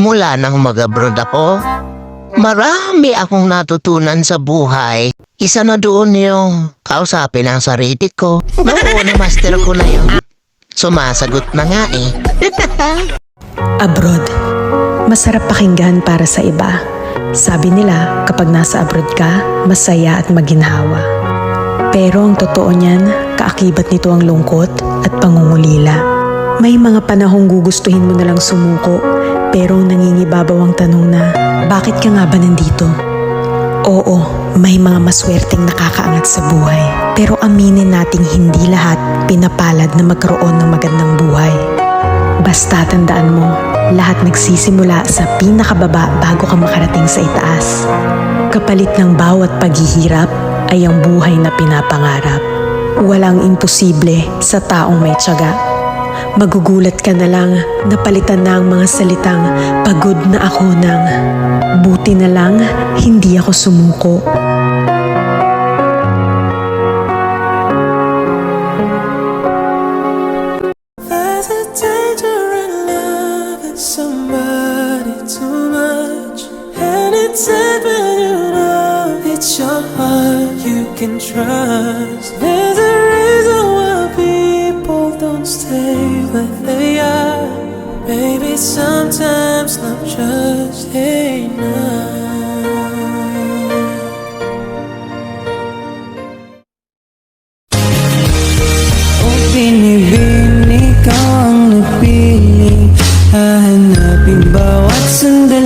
Mula nang mag-abroad ako, marami akong natutunan sa buhay. Isa na doon yung kausapin ang sarili ko. Oo, na-master ko na yun. Sumasagot na nga eh. Abroad. Masarap pakinggan para sa iba. Sabi nila, kapag nasa abroad ka, masaya at maginhawa. Pero ang totoo niyan, kaakibat nito ang lungkot at pangungulila. May mga panahong gugustuhin mo nalang sumuko, pero nangingibabaw ang tanong na, bakit ka nga ba nandito? Oo, may mga maswerteng nakakaangat sa buhay. Pero aminin nating hindi lahat pinapalad na magkaroon ng magandang buhay. Basta tandaan mo, lahat nagsisimula sa pinakababa bago ka makarating sa itaas. Kapalit ng bawat paghihirap ay ang buhay na pinapangarap. Walang imposible sa taong may tiyaga. Magugulat ka na lang na palitan na ang mga salitang pagod na ako ng buti na lang hindi ako sumuko. There's a danger in loving somebody too much, and it's sad when you know it's your heart you can trust. There's a reason why people don't stay where they are. Maybe sometimes love just ain't enough. Oh, binibining ikaw ang napili, hahanapin bawat sandali.